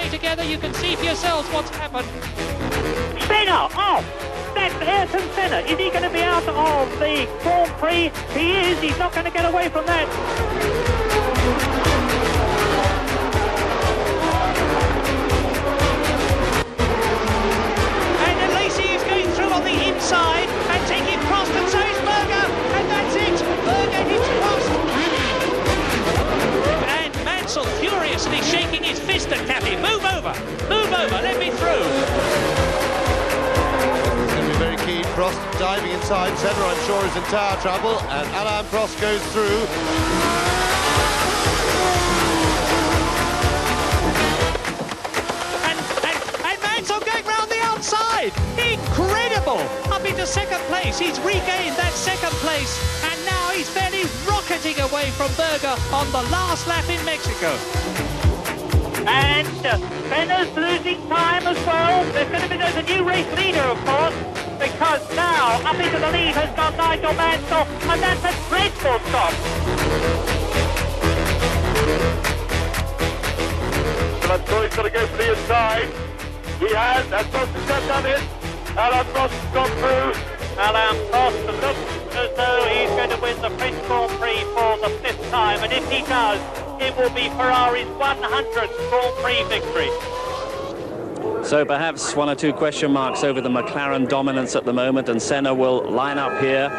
together. You can see for yourselves what's happened. Senna off! That's Ayrton Senna. Is he going to be out of the Grand Prix? He is. He's not going to get away from that. And Lacey is going through on the inside and taking Prost, and so is Berger. And that's it. Berger hits Prost. And Mansell furiously shaking his fist at Cathy. Move over. Move over. Let me through. Very keen. Prost diving inside. Senna, I'm sure, is in tire trouble, and Alain Prost goes through. And Mansell going round the outside. Incredible! Up into second place. He's regained that second place, and now he's fairly rocketing away from Berger on the last lap in Mexico. And Senna's losing time as well. There's a new race leader, of course, because now up into the lead has gone Nigel Mansell, and that's a dreadful stop. But Troy's got to go for the inside. He has, and Prost has just done it. Alain Prost has gone through. Alain Prost looks as though he's going to win the French Grand Prix for the 5th time, and if he does, it will be Ferrari's 100th Grand Prix victory. So perhaps one or two question marks over the McLaren dominance at the moment, and Senna will line up here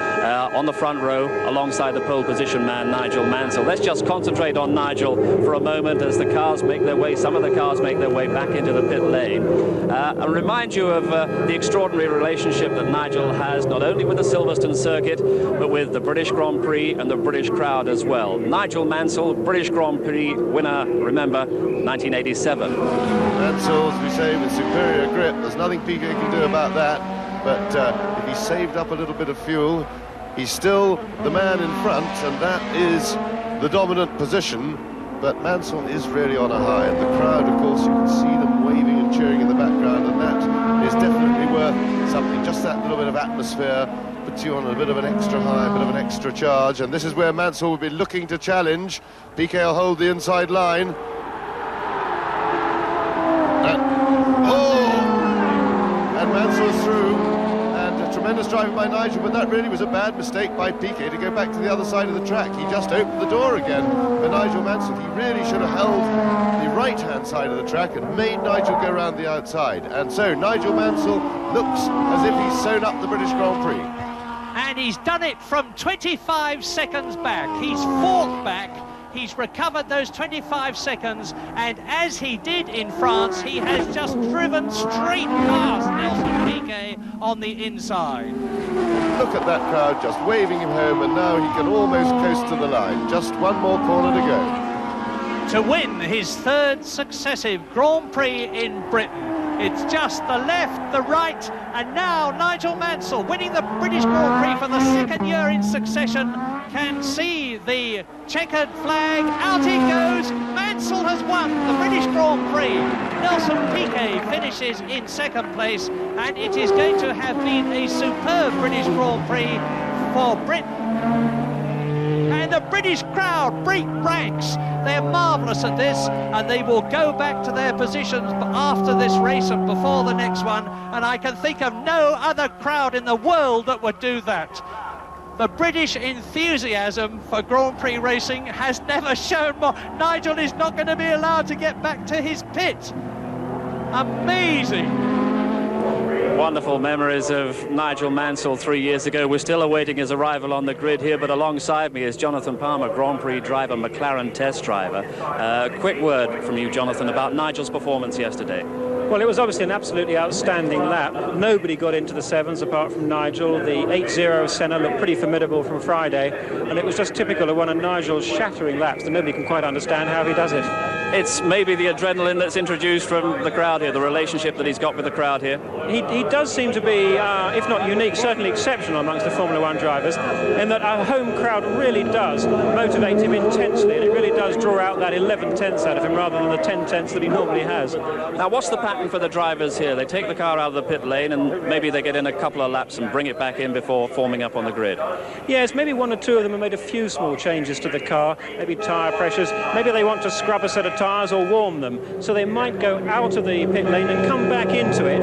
on the front row alongside the pole position man Nigel Mansell. Let's just concentrate on Nigel for a moment as the cars make their way, some of the cars make their way back into the pit lane. And remind you of the extraordinary relationship that Nigel has not only with the Silverstone circuit but with the British Grand Prix and the British crowd as well. Nigel Mansell, British Grand Prix winner, remember, 1987. Mansell, as we say, with superior grip. There's nothing Piquet can do about that, but if he saved up a little bit of fuel, he's still the man in front, and that is the dominant position. But Mansell is really on a high, and the crowd, of course, you can see them waving and cheering in the background, and that is definitely worth something. Just that little bit of atmosphere puts you on a bit of an extra high, a bit of an extra charge, and this is where Mansell will be looking to challenge. Piquet will hold the inside line. And Mansell's through, and a tremendous driving by Nigel, but that really was a bad mistake by Piquet to go back to the other side of the track. He just opened the door again for Nigel Mansell. He really should have held the right-hand side of the track and made Nigel go around the outside. And so Nigel Mansell looks as if he's sewn up the British Grand Prix. And he's done it from 25 seconds back. He's fought back. He's recovered those 25 seconds, and as he did in France, he has just driven straight past Nelson Piquet on the inside. Look at that crowd just waving him home, and now he can almost coast to the line. Just one more corner to go. To win his third successive Grand Prix in Britain. It's just the left, the right, and now Nigel Mansell, winning the British Grand Prix for the second year in succession, can see the checkered flag. Out he goes. Mansell has won the British Grand Prix. Nelson Piquet finishes in second place, and it is going to have been a superb British Grand Prix for Britain. And the British crowd break ranks. They're marvellous at this, and they will go back to their positions after this race and before the next one, and I can think of no other crowd in the world that would do that. The British enthusiasm for Grand Prix racing has never shown more. Nigel is not going to be allowed to get back to his pit. Amazing. Wonderful memories of Nigel Mansell 3 years ago. We're still awaiting his arrival on the grid here, but alongside me is Jonathan Palmer, Grand Prix driver, McLaren test driver. Quick word from you, Jonathan, about Nigel's performance yesterday. Well, it was obviously an absolutely outstanding lap. Nobody got into the sevens apart from Nigel. The 8-0 Senna looked pretty formidable from Friday, and it was just typical of one of Nigel's shattering laps that nobody can quite understand how he does it. It's maybe the adrenaline that's introduced from the crowd here, the relationship that he's got with the crowd here. He does seem to be, if not unique, certainly exceptional amongst the Formula One drivers, in that our home crowd really does motivate him intensely, and it really does draw out that 11/10 out of him rather than the 10/10 that he normally has. Now, what's the pattern for the drivers here? They take the car out of the pit lane and maybe they get in a couple of laps and bring it back in before forming up on the grid. Yes, maybe one or two of them have made a few small changes to the car, maybe tyre pressures, maybe they want to scrub a set of tyres or warm them. So they might go out of the pit lane and come back into it,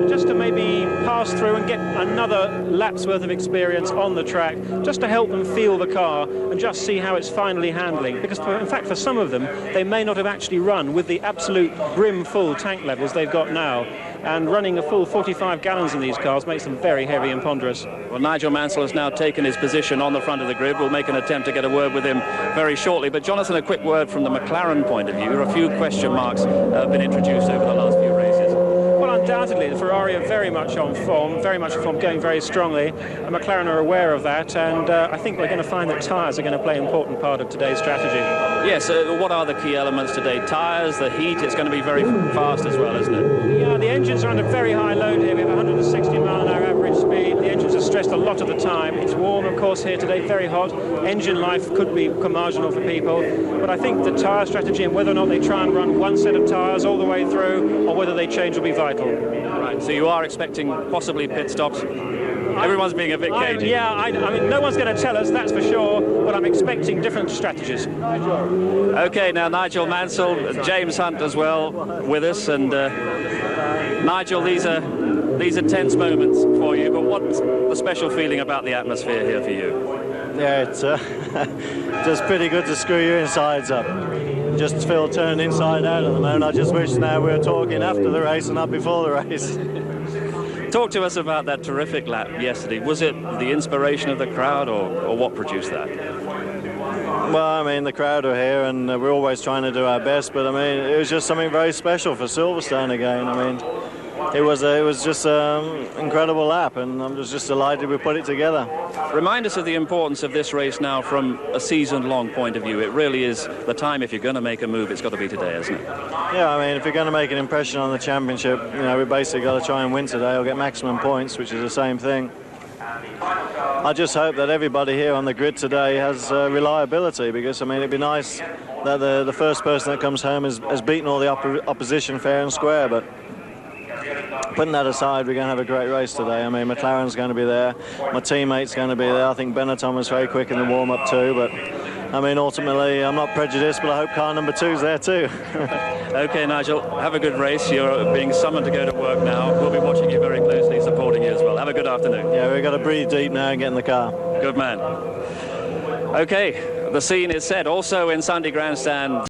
just to maybe pass through and get another lap's worth of experience on the track, just to help them feel the car and just see how it's finally handling. Because in fact, for some of them, they may not have actually run with the absolute brim full tank levels they've got now. And running a full 45 gallons in these cars makes them very heavy and ponderous. Well, Nigel Mansell has now taken his position on the front of the grid. We'll make an attempt to get a word with him very shortly. But Jonathan, a quick word from the McLaren point of view. A few question marks have been introduced over the last few races. Well, undoubtedly, the Ferrari are very much on form, going very strongly. And McLaren are aware of that, and I think we're going to find that tyres are going to play an important part of today's strategy. Yes, what are the key elements today? Tyres, the heat, it's going to be very fast as well, isn't it? Yeah, the engines are under very high load here. We have 160 mile an hour average speed. The engines are stressed a lot of the time. It's warm, of course, here today, very hot. Engine life could be marginal for people. But I think the tyre strategy and whether or not they try and run one set of tyres all the way through or whether they change will be vital. Right, so you are expecting possibly pit stops? Everyone's being a bit cagey. I mean, no one's going to tell us, that's for sure, but I'm expecting different strategies. OK, now Nigel Mansell, James Hunt as well with us, and Nigel, these are tense moments for you, but what's the special feeling about the atmosphere here for you? Yeah, it's just pretty good to screw your insides up. Just feel turned inside out at the moment. I just wish now we were talking after the race and not before the race. Talk to us about that terrific lap yesterday. Was it the inspiration of the crowd or what produced that? Well, I mean, the crowd are here and we're always trying to do our best, but I mean, it was just something very special for Silverstone again. I mean, it was just an incredible lap, and I'm just delighted we put it together. Remind us of the importance of this race now from a season-long point of view. It really is the time, if you're going to make a move, it's got to be today, isn't it? Yeah, I mean, if you're going to make an impression on the championship, you know, we basically got to try and win today or get maximum points, which is the same thing. I just hope that everybody here on the grid today has reliability, because, I mean, it'd be nice that the first person that comes home has beaten all the opposition fair and square, but putting that aside, we're going to have a great race today. I mean, McLaren's going to be there, my teammate's going to be there. I think Benetton was very quick in the warm-up too, but I mean, ultimately, I'm not prejudiced, but I hope car number 2's there too. OK, Nigel, have a good race. You're being summoned to go to work now. We'll be watching you very closely, supporting you as well. Have a good afternoon. Yeah, we've got to breathe deep now and get in the car. Good man. OK, the scene is set. Also in Sunday Grandstand.